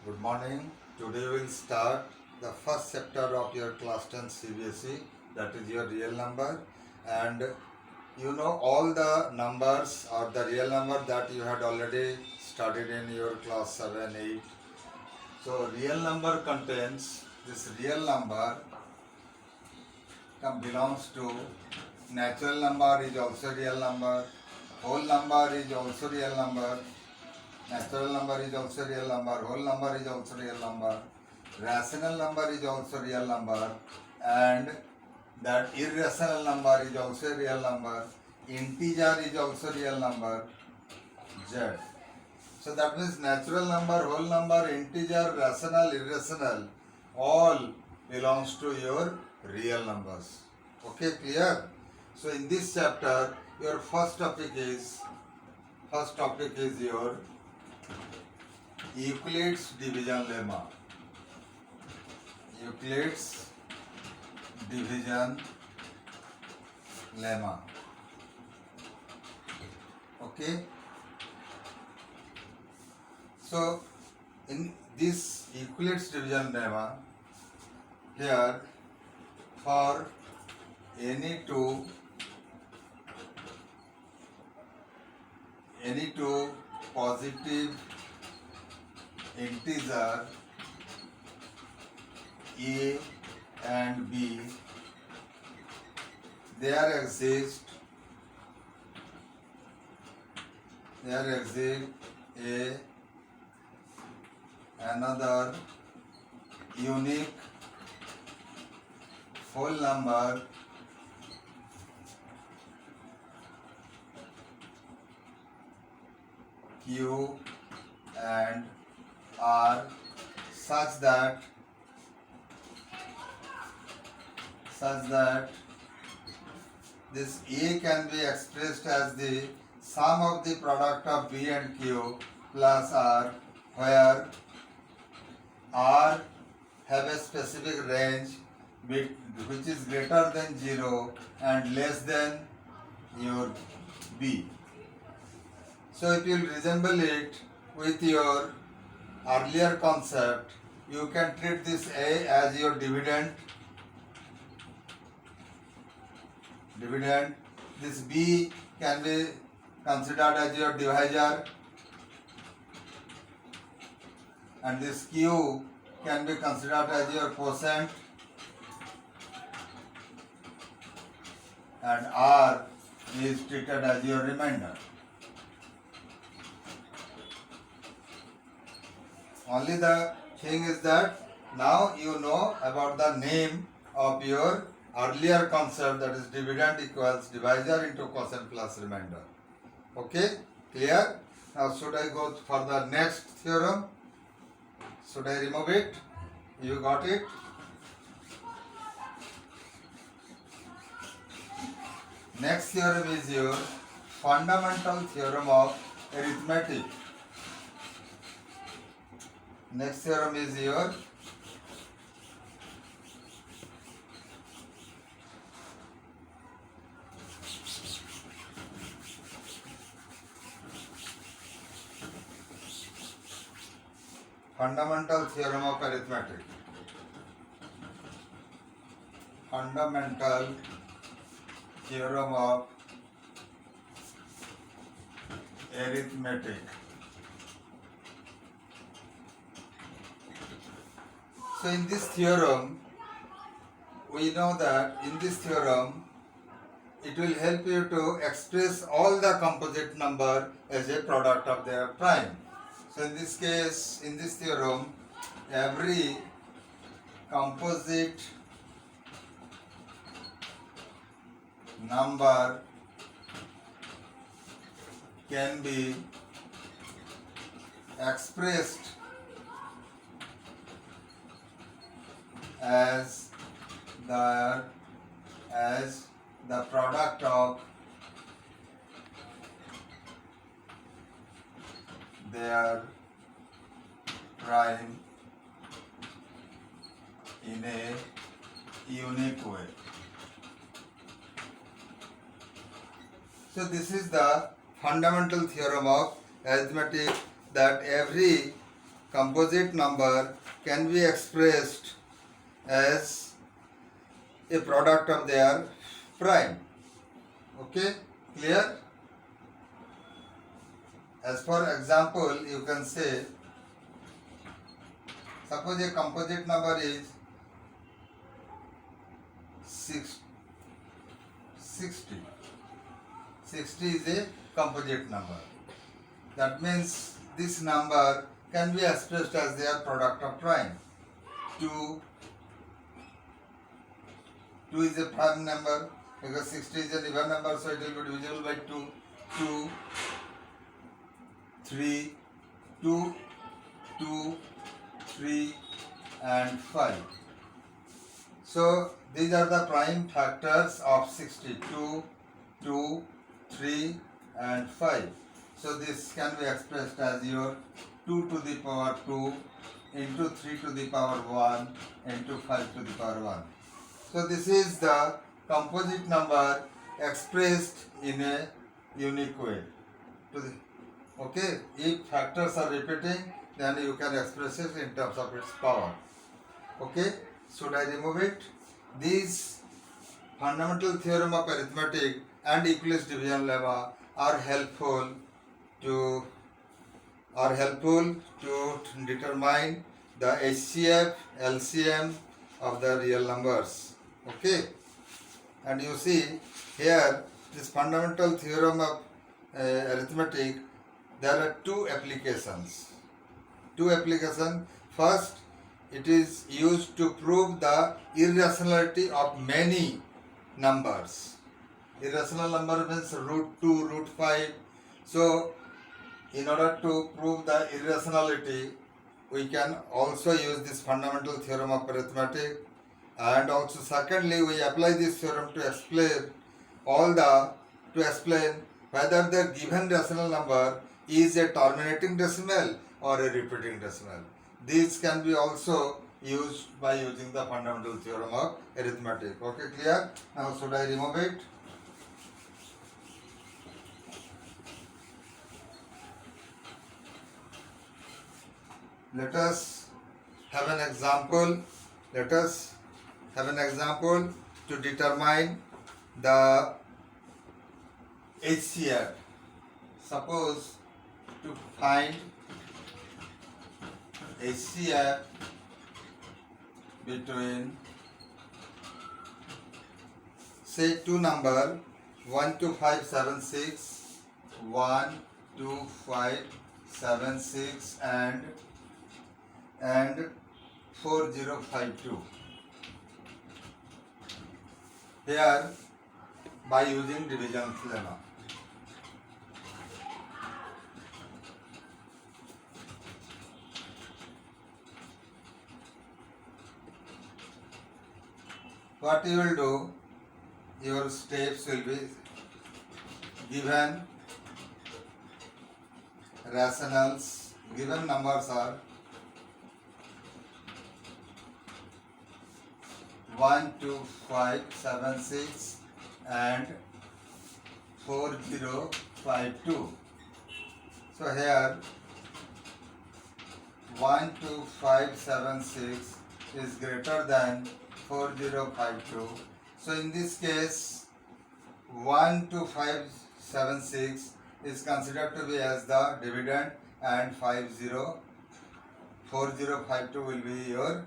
Good morning. Today we will start the first chapter of your class 10 CBSE, that is your real number, and you know all the numbers or the real number that you had already studied in your class 7, 8. So real number contains this real number belongs to natural number is also real number, whole number is also real number, natural number is also real number, whole number is also real number, rational number is also real number, and that irrational number is also real number, integer is also real number, z. So that means natural number, whole number, integer, rational, irrational, all belongs to your real numbers. Okay, clear? So in this chapter, your first topic is your Euclid's division lemma. Euclid's division lemma. Okay. So in this Euclid's division lemma, here for any two positive integer a and b, there exists another unique whole number q and r such that this A can be expressed as the sum of the product of B and Q plus R, where R have a specific range which is greater than 0 and less than your B. So if you resemble it with your earlier concept, you can treat this A as your dividend, this B can be considered as your divisor, and this Q can be considered as your quotient, and R is treated as your remainder. Only the thing is that now you know about the name of your earlier concept, that is dividend equals divisor into quotient plus remainder. Okay, clear? Now should I go for the next theorem? Should I remove it? You got it? Next theorem is your fundamental theorem of arithmetic. Next theorem is your fundamental theorem of arithmetic. Fundamental theorem of arithmetic. So in this theorem, we know that in this theorem, it will help you to express all the composite number as a product of their prime. So in this case, in this theorem, every composite number can be expressed as the product of their prime in a unique way. So this is the fundamental theorem of arithmetic, that every composite number can be expressed as a product of their prime. Okay, clear? As for example, you can say, suppose a composite number is 60. 60 is a composite number. That means this number can be expressed as their product of prime. 2 is a prime number because 60 is an even number, so it will be divisible by 2. 2, 3, 2, 2, 3 and 5. So these are the prime factors of 60. 2, 2, 3 and 5. So this can be expressed as your 2 to the power 2 into 3 to the power 1 into 5 to the power 1. So this is the composite number expressed in a unique way. Okay, if factors are repeating, then you can express it in terms of its power. Okay, should I remove it? These fundamental theorem of arithmetic and Euclid's division lemma are helpful to determine the HCF, LCM of the real numbers. Okay, and you see here this fundamental theorem of arithmetic, there are two applications. First, it is used to prove the irrationality of many numbers. Irrational number means root 2, root 5. So, in order to prove the irrationality, we can also use this fundamental theorem of arithmetic. And also, secondly, we apply this theorem to explain whether the given rational number is a terminating decimal or a repeating decimal. These can be also used by using the fundamental theorem of arithmetic. Okay, clear? Now should I remove it? Let us have an example. To determine the HCF. Suppose to find HCF between, say, two number 12576, 12576 and 4052. Here, by using division lemma. What you will do, your steps will be given rationals, given numbers are 12576 and 4052. So here 12576 is greater than 4052. So in this case 12576 is considered to be as the dividend and 4052 will be your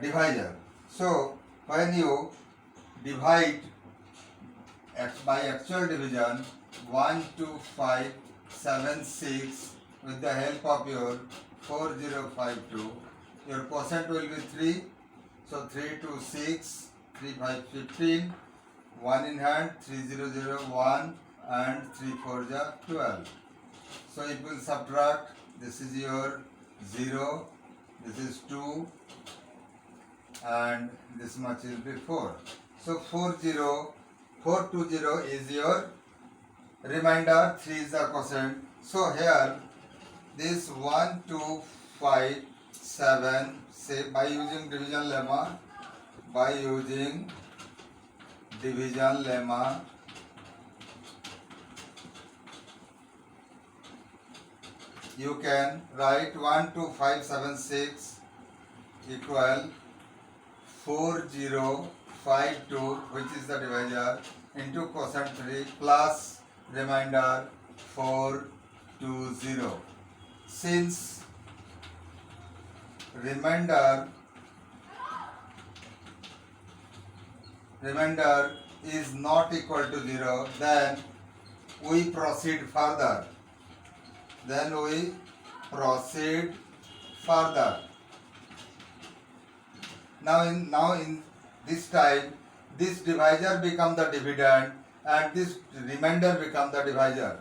divisor. So when you divide by actual division 12576 with the help of your 4052, your quotient will be 3. So 3 to 6, 3 5 15, 1 in hand, 3001 and 3 4 12. So it will subtract, this is your 0, this is 2 and this much will be 4. So 420 is your remainder, 3 is the quotient. So here this 12576, say by using division lemma, you can write 12576 equal 4052, which is the divisor, into quotient 3 plus remainder 420. Since remainder is not equal to 0, then we proceed further. Now in this time, this divisor become the dividend and this remainder become the divisor.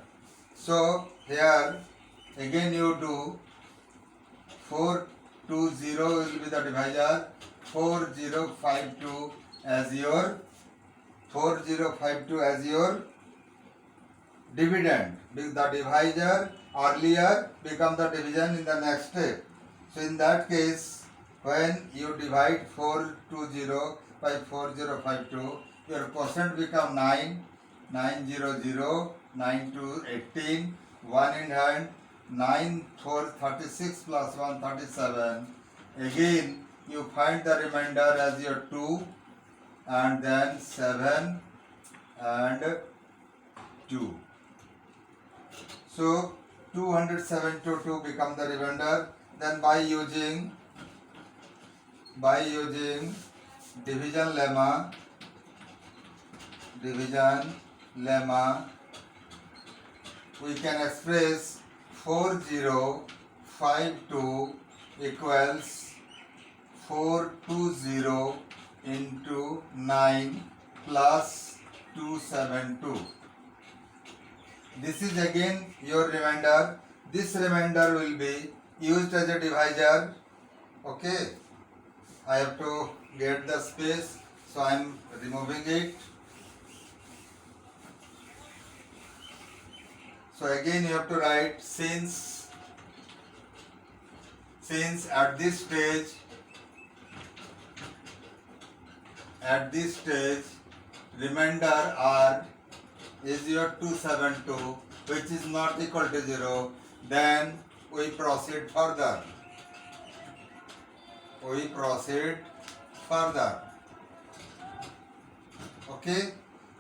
So here again you do 420 will be the divisor, 4052 as your dividend. The divisor earlier become the division in the next step. So in that case, when you divide 420 by 4052, your quotient become 9, 900, 9 to 18, 1 in hand, 9 4 36 plus 1 37. Again you find the remainder as your 2 and then 7 and 2. So 272 become the remainder. Then by using division lemma, we can express 4052 equals 420 into 9 plus 272. This is again your remainder. This remainder will be used as a divisor. Okay, I have to get the space, so I am removing it. So again you have to write since at this stage remainder r is your 272, which is not equal to 0, then we proceed further. Okay,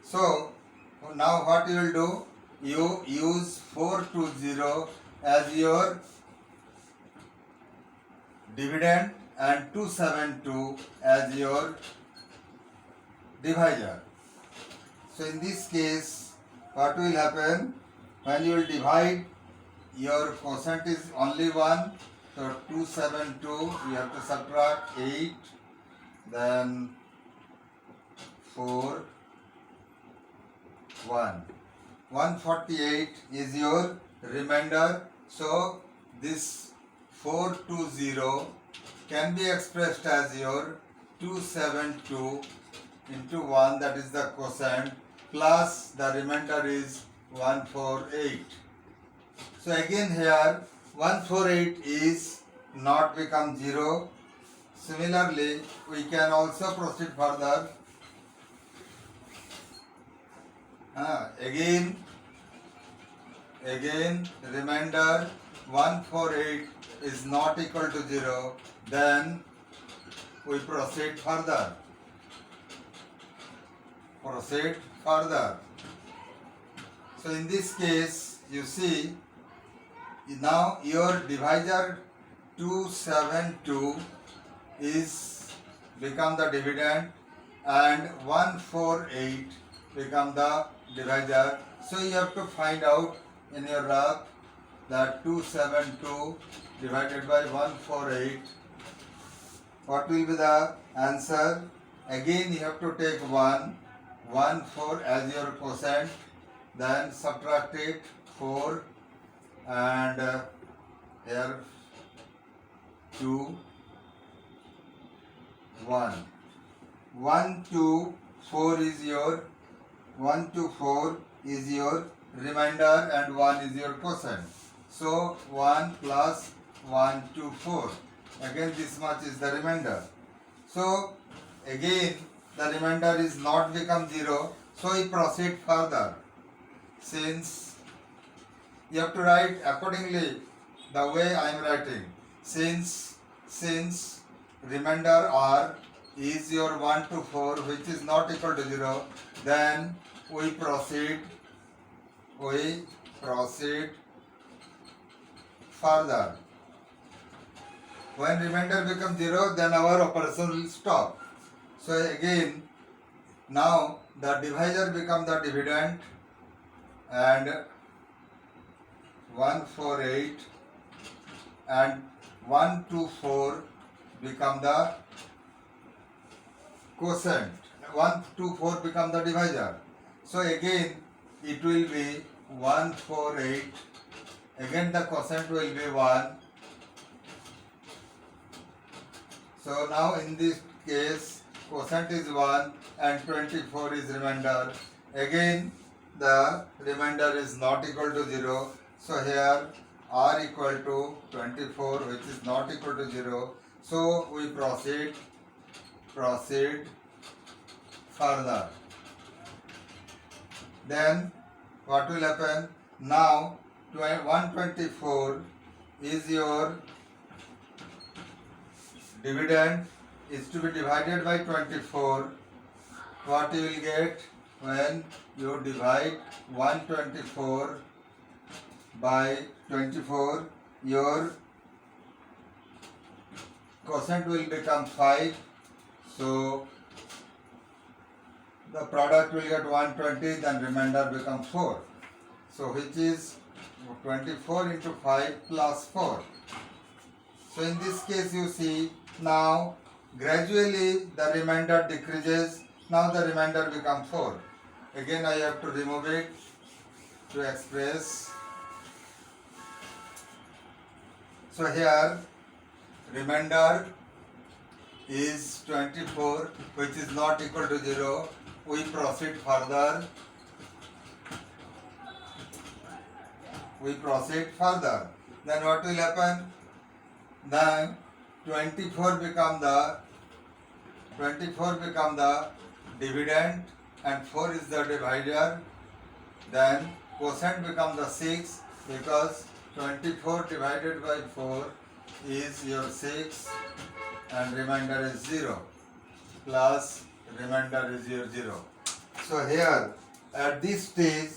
so now what you will do, you use 420 as your dividend and 272 as your divisor. So in this case, what will happen, when you will divide, your quotient is only 1, so 272 you have to subtract 8, then 4, 1. 148 is your remainder. So this 420 can be expressed as your 272 into 1, that is the quotient, plus the remainder is 148. So again here 148 is not become 0. Similarly, we can also proceed further. Again remainder 148 is not equal to 0, then we proceed further. So in this case, you see, now your divisor 272 is become the dividend and 148 become the divisor. So you have to find out in your graph that 272 divided by 148. What will be the answer? Again you have to take 1, 4 as your quotient, then subtract it 4 and here 2, 1. 1 to 4 is your remainder and 1 is your quotient. So 1 plus 1 to 4. Again this much is the remainder. So again the remainder is not become 0. So we proceed further. Since you have to write accordingly the way I am writing. Since remainder r is your 1 to 4 which is not equal to 0, then we proceed further. When remainder becomes 0, then our operation will stop. So again, now the divisor becomes the dividend, and 148 and 124 become the quotient. 124 become the divisor. So again it will be 148. Again the quotient will be 1. So now in this case quotient is 1 and 24 is remainder. Again the remainder is not equal to 0. So here r equal to 24 which is not equal to 0. So we proceed further. Then what will happen? Now 124 is your dividend is to be divided by 24. What you will get when you divide 124 by 24, your quotient will become 5. So the product will get 120, then remainder becomes 4. So which is 24 into 5 plus 4. So in this case you see now gradually the remainder decreases. Now the remainder becomes 4. Again I have to remove it to express. So here remainder is 24 which is not equal to 0. We proceed further. Then what will happen? Then 24 become the dividend and 4 is the divisor. Then quotient becomes the 6 because 24 divided by 4 is your 6 and remainder is 0 plus remainder is your 0. So here at this stage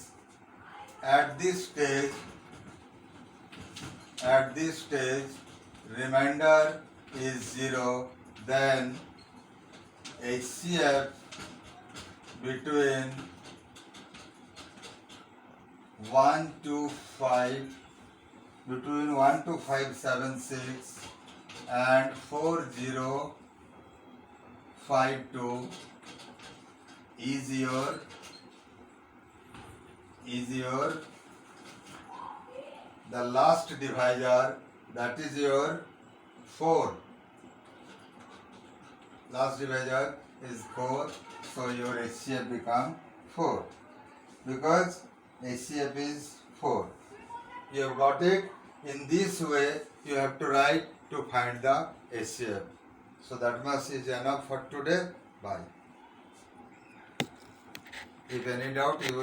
remainder is 0, then HCF between 1 to 576 and 4052 is your the last divisor, that is your 4. Last divisor is 4, so your HCF become 4 because HCF is 4. You have got it. In this way you have to write to find the HCF. So that much is enough for today. Bye. If any doubt you